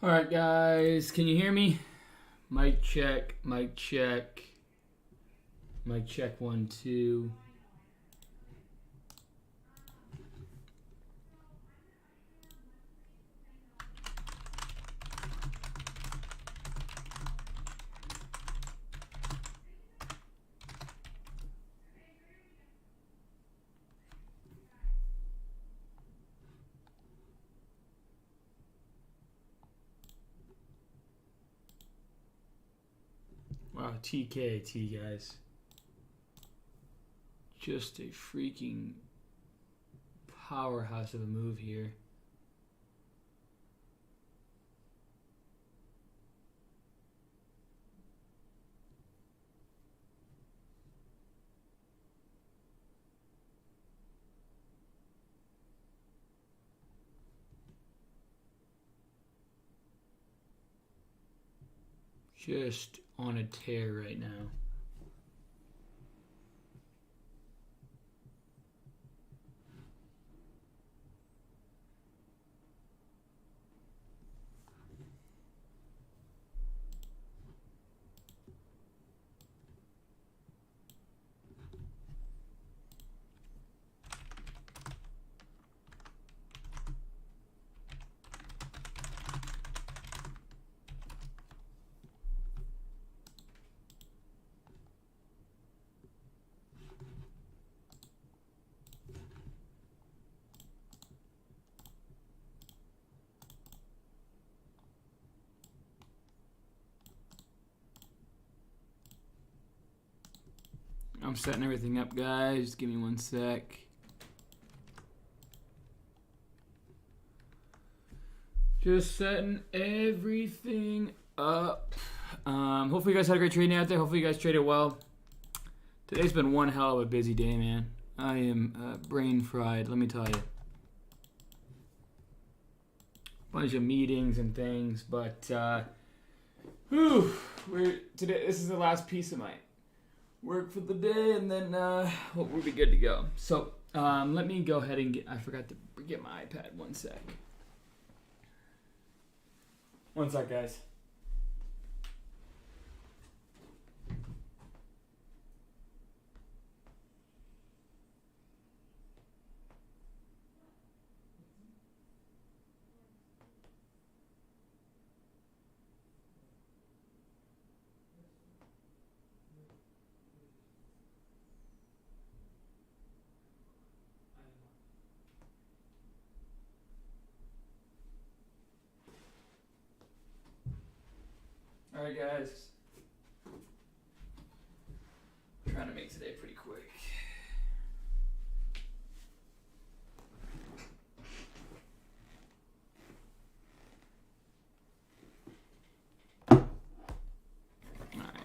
All right, guys, can you hear me? Mic check, mic check. Mic check 1 2. Wow, TKT, guys. Just a freaking powerhouse of a move here. Just on a tear right now. I'm setting everything up, guys. Just give me 1 sec. Just setting everything up. Hopefully you guys had a great trading out there. Hopefully you guys traded well. Today's been one hell of a busy day, man. I am brain fried, let me tell you. Bunch of meetings and things, but today this is the last piece of my work for the day, and then we'll be good to go. So let me go ahead and I forgot to get my iPad. 1 sec. 1 sec, guys. All right, guys. I'm trying to make today pretty quick. All right.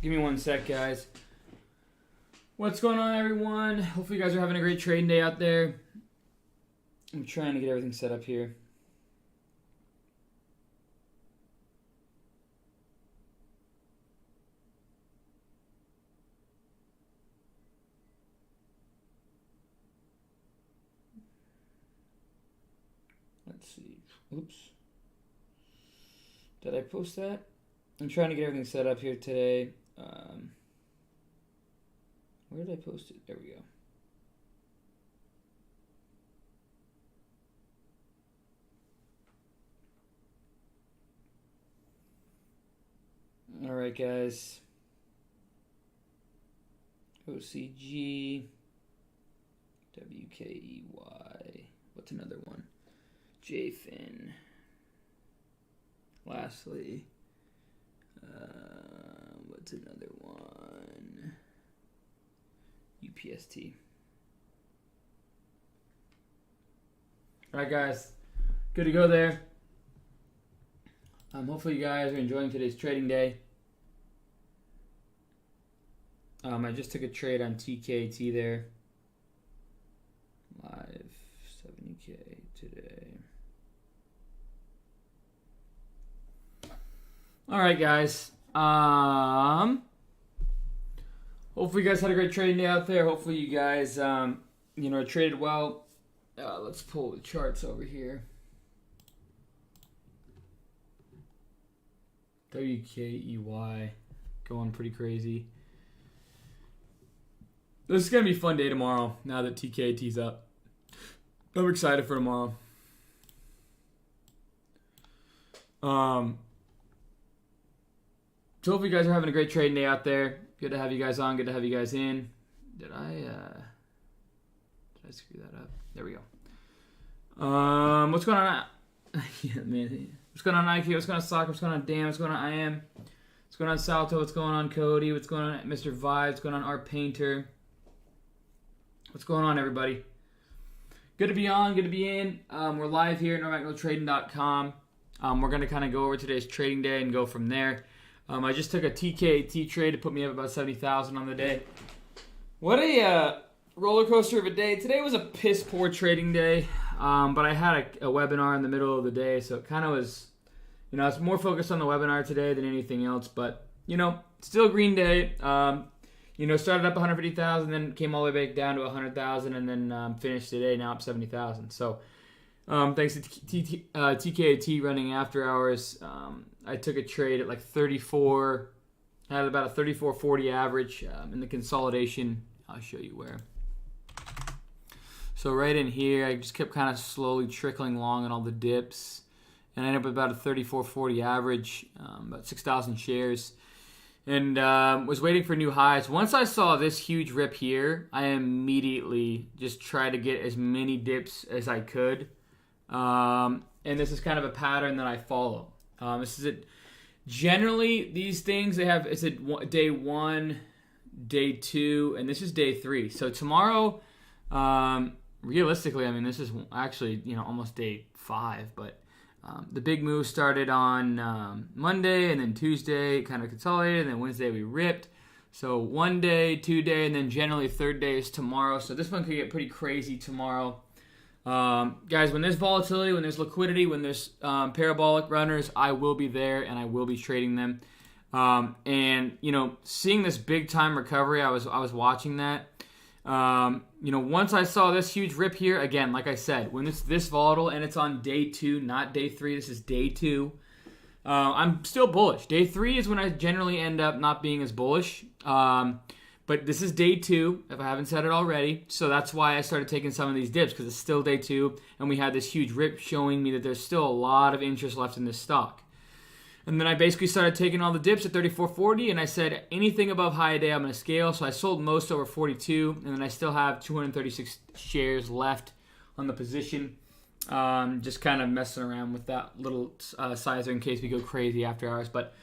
Give me 1 sec, guys. What's going on, everyone? Hopefully you guys are having a great trading day out there. I'm trying to get everything set up here. Let's see. Oops. Did I post that? I'm trying to get everything set up here today. Where did I post it? There we go. All right, guys. OCG, WKEY. What's another one? JFIN. Lastly, what's another one? UPST. All right, guys. Good to go there. Hopefully you guys are enjoying today's trading day. I just took a trade on TKT there. Live 70K today. All right, guys. Hopefully you guys had a great trading day out there. Hopefully you guys, traded well. Let's pull the charts over here. WKEY going pretty crazy. This is going to be a fun day tomorrow now that TKT's up. I'm excited for tomorrow. So hopefully you guys are having a great trading day out there. Good to have you guys on. Good to have you guys in. Did I screw that up? There we go. What's going on? Yeah, man. What's going on, IQ? What's going on, Soccer? What's going on, Dan? What's going on, IM? What's going on, Salto? What's going on, Cody? What's going on, Mr. Vibe? What's going on, Art Painter? What's going on, everybody? Good to be on. Good to be in. We're live here at NormaxTrading.com. We're going to kind of go over today's trading day and go from there. I just took a TKT trade to put me up about 70,000 on the day. What a roller coaster of a day. Today was a piss poor trading day, but I had a webinar in the middle of the day, so it kind of was, I was more focused on the webinar today than anything else, but, still a green day. Started up 150,000, then came all the way back down to 100,000, and then finished today now up 70,000. So thanks to TKT running after hours, I took a trade at like 34, had about a 34.40 average in the consolidation. I'll show you where. So right in here, I just kept kind of slowly trickling along on all the dips, and I ended up with about a 34.40 average, about 6,000 shares. And was waiting for new highs. Once I saw this huge rip here, I immediately just tried to get as many dips as I could. And this is kind of a pattern that I follow. This is it. Generally, these things, it's a day 1, day 2, and this is day 3. So tomorrow, realistically, this is actually, almost day 5, but the big move started on Monday, and then Tuesday kind of consolidated, and then Wednesday we ripped. So 1 day, 2 day, and then generally 3rd day is tomorrow. So this one could get pretty crazy tomorrow. Guys, when there's volatility, when there's liquidity, when there's parabolic runners, I will be there and I will be trading them. And seeing this big time recovery, I was watching that. Once I saw this huge rip here, again, like I said, when it's this volatile and it's on day 2, not day 3, this is day 2, I'm still bullish. Day 3 is when I generally end up not being as bullish. But this is day 2, if I haven't said it already. So that's why I started taking some of these dips, because it's still day 2, and we had this huge rip showing me that there's still a lot of interest left in this stock. And then I basically started taking all the dips at 34.40, and I said anything above high a day I'm going to scale. So I sold most over 42, and then I still have 236 shares left on the position. Just kind of messing around with that little sizer in case we go crazy after hours. But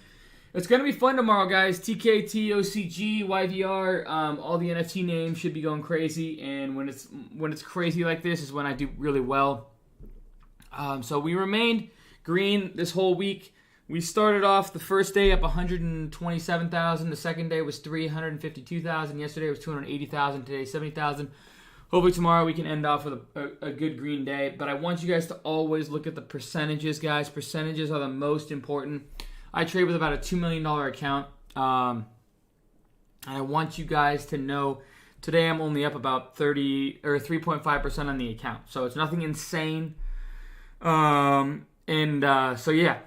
it's going to be fun tomorrow, guys. TKT, OCG, YVR, all the NFT names should be going crazy. And when it's crazy like this is when I do really well. So we remained green this whole week. We started off the first day up 127,000. The second day was 352,000. Yesterday was 280,000. Today 70,000. Hopefully tomorrow we can end off with a good green day. But I want you guys to always look at the percentages, guys. Percentages are the most important. I trade with about a $2 million account. And I want you guys to know today I'm only up about 3.5% on the account. So it's nothing insane. So yeah.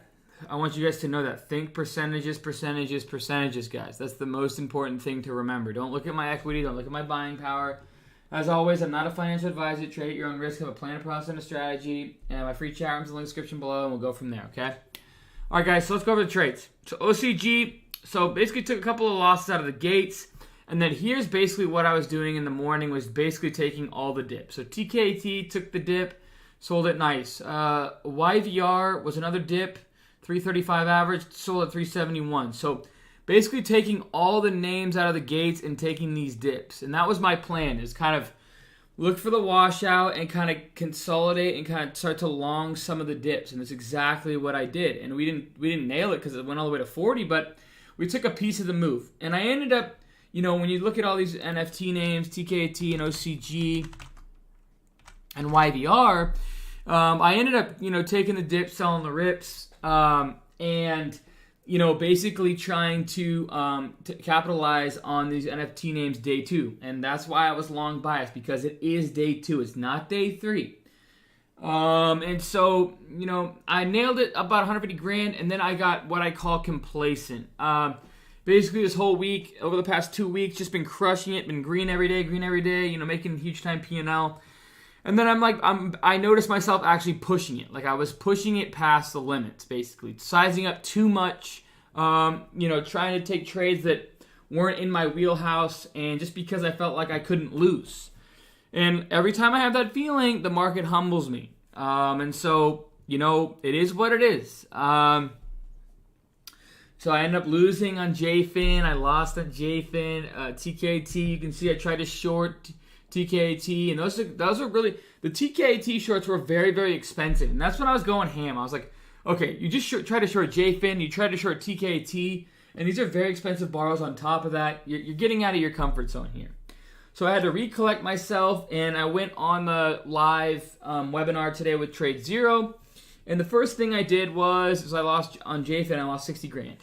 I want you guys to know that. Think percentages, guys. That's the most important thing to remember. Don't look at my equity. Don't look at my buying power. As always, I'm not a financial advisor. Trade at your own risk. Have a plan, a process, and a strategy. And my free chat room's in the link description below, and we'll go from there, okay? All right, guys, so let's go over the trades. So OCG, so basically took a couple of losses out of the gates. And then here's basically what I was doing in the morning was basically taking all the dips. So TKT took the dip, sold it nice. YVR was another dip. 335 average, sold at 371. So basically taking all the names out of the gates and taking these dips. And that was my plan, is kind of look for the washout and kind of consolidate and kind of start to long some of the dips, and that's exactly what I did. And we didn't nail it because it went all the way to 40, but we took a piece of the move. And I ended up, when you look at all these NFT names, TKT and OCG and YVR, I ended up, taking the dip, selling the rips, and basically trying to capitalize on these NFT names day 2. And that's why I was long biased, because it is day 2. It's not day 3. And so, I nailed it about 150 grand, and then I got what I call complacent. Basically this whole week, over the past 2 weeks, just been crushing it, been green every day, making huge time P&L. And then I noticed myself actually pushing it. Like I was pushing it past the limits, basically. Sizing up too much, trying to take trades that weren't in my wheelhouse, and just because I felt like I couldn't lose. And every time I have that feeling, the market humbles me. And so, it is what it is. So I ended up losing on JFIN. I lost on JFIN. TKT, you can see I tried to short TKT, and those are really, the TKT shorts were very, very expensive, and that's when I was going ham. I was like, okay, you just try to short JFIN, you try to short TKT, and these are very expensive borrows on top of that. You're getting out of your comfort zone here. So I had to recollect myself, and I went on the live webinar today with Trade Zero. And the first thing I did was I lost on JFIN, I lost 60 grand.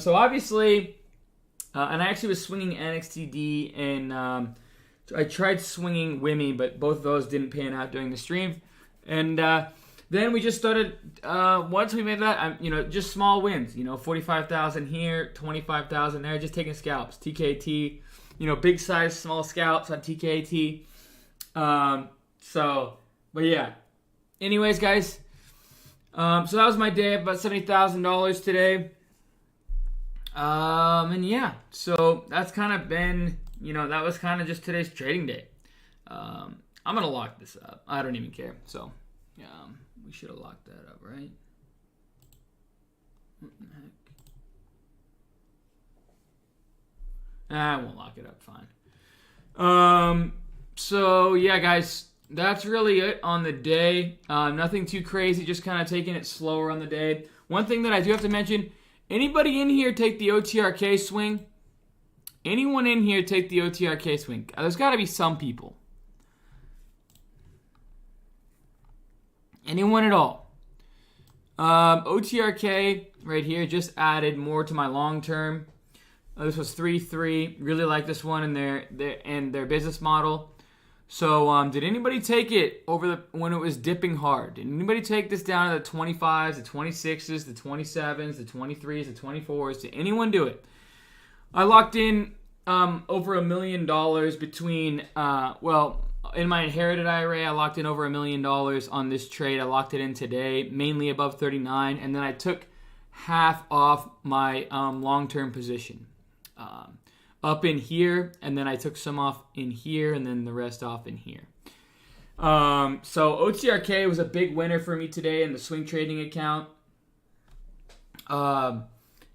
So obviously, and I actually was swinging NXTD, and I tried swinging WIMI, but both of those didn't pan out during the stream. And then we just started, once we made that, just small wins, 45,000 here, 25,000 there, just taking scalps. TKT, big size, small scalps on TKT. But yeah. Anyways, guys, so that was my day, about $70,000 today. And yeah, so that's kind of been, that was kind of just today's trading day. I'm going to lock this up. I don't even care. So, we should have locked that up, right? What the heck? I won't lock it up, fine. So yeah, guys, that's really it on the day. Nothing too crazy, just kind of taking it slower on the day. One thing that I do have to mention, anybody in here take the OTRK swing? Anyone in here take the OTRK swing? There's got to be some people. Anyone at all? OTRK right here just added more to my long term. This was 3-3. Really like this one in their business model. So, did anybody take it when it was dipping hard? Did anybody take this down to the 25s, the 26s, the 27s, the 23s, the 24s? Did anyone do it? I locked in over $1 million between, in my inherited IRA, I locked in over $1 million on this trade. I locked it in today, mainly above 39, and then I took half off my long-term position. Up in here, and then I took some off in here, and then the rest off in here. So OTRK was a big winner for me today in the swing trading account. And,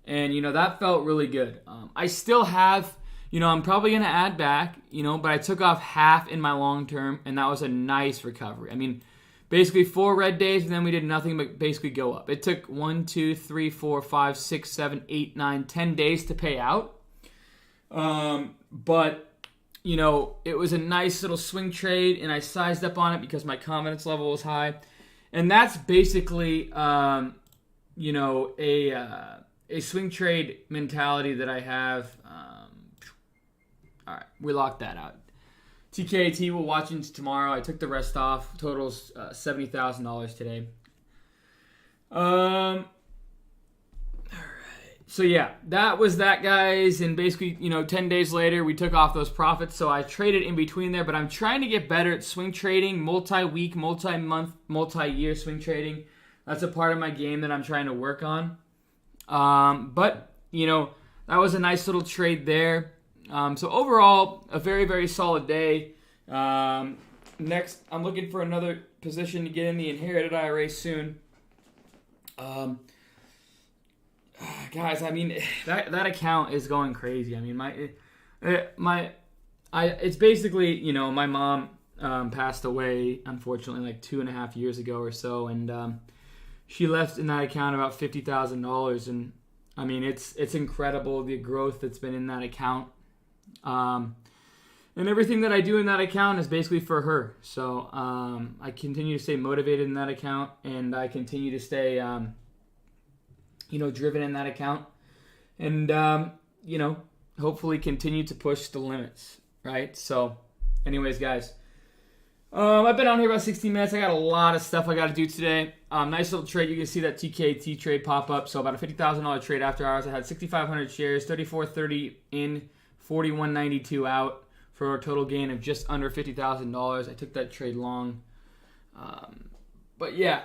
that felt really good. I still have, I'm probably going to add back, but I took off half in my long term, and that was a nice recovery. I mean, basically 4 red days, and then we did nothing but basically go up. It took 1, 2, 3, 4, 5, 6, 7, 8, 9, 10 days to pay out. But it was a nice little swing trade, and I sized up on it because my confidence level was high. And that's basically, a swing trade mentality that I have. All right, we locked that out. TKT, we'll watch into tomorrow. I took the rest off. Totals $70,000 today. All right. So yeah, that was that, guys. And basically, 10 days later, we took off those profits. So I traded in between there, but I'm trying to get better at swing trading, multi-week, multi-month, multi-year swing trading. That's a part of my game that I'm trying to work on. But that was a nice little trade there. So overall, a very, very solid day. Next, I'm looking for another position to get in the inherited IRA soon. Guys, I mean, that account is going crazy. I mean, it's basically, you know, my mom passed away, unfortunately, like 2.5 years ago or so, and she left in that account about $50,000, and I mean, it's incredible the growth that's been in that account, and everything that I do in that account is basically for her. So I continue to stay motivated in that account, and I continue to stay, you know, driven in that account, and you know, hopefully continue to push the limits, right? So, anyways, guys. I've been on here about 16 minutes. I got a lot of stuff I got to do today. Nice little trade. You can see that TKT trade pop up. So about a $50,000 trade after hours. I had 6,500 shares, 34.30 in, 41.92 out for a total gain of just under $50,000. I took that trade long. But yeah.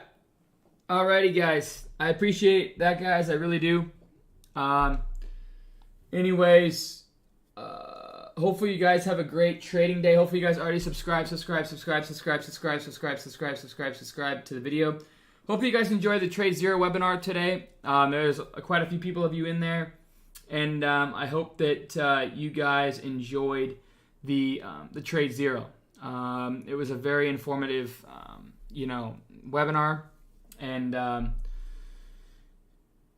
Alrighty, guys. I appreciate that, guys. I really do. Anyways, hopefully you guys have a great trading day. Hopefully you guys already subscribe to the video. Hopefully you guys enjoyed the Trade Zero webinar today. There's quite a few people of you in there, and I hope that you guys enjoyed the Trade Zero. It was a very informative, you know, webinar, and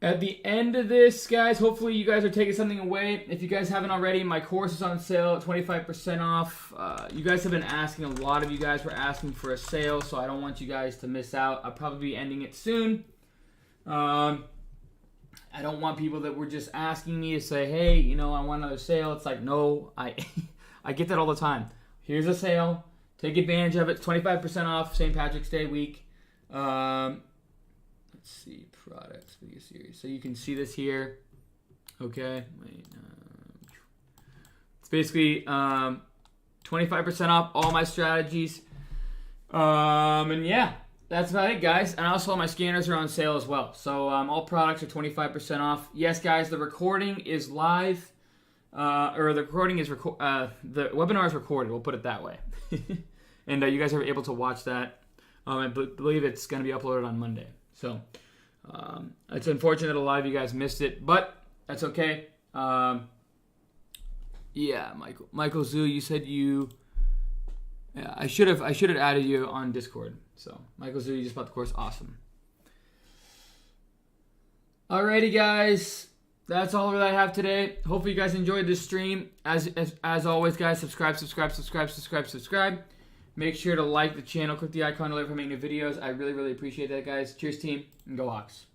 at the end of this, guys, hopefully you guys are taking something away. If you guys haven't already, my course is on sale at 25% off. You guys have been asking, a lot of you guys were asking for a sale, so I don't want you guys to miss out. I'll probably be ending it soon. I don't want people that were just asking me to say, hey, you know, I want another sale. It's like, no, I get that all the time. Here's a sale. Take advantage of it. It's 25% off St. Patrick's Day week. Let's see, products, video series. So you can see this here. Okay. Wait, it's basically 25% off all my strategies. And yeah, that's about it, guys. And also my scanners are on sale as well. So all products are 25% off. Yes, guys, the recording is live. Or the recording is the webinar is recorded. We'll put it that way. And you guys are able to watch that. I believe it's going to be uploaded on Monday. So it's unfortunate that a lot of you guys missed it, but that's okay. Yeah, Michael Zoo, you said you. Yeah, I should have added you on Discord. So Michael Zoo, you just bought the course. Awesome. Alrighty, guys. That's all that I have today. Hopefully you guys enjoyed this stream. As always, guys, subscribe. Make sure to like the channel, click the icon to alert for making new videos. I really, really appreciate that, guys. Cheers, team, and go Hawks.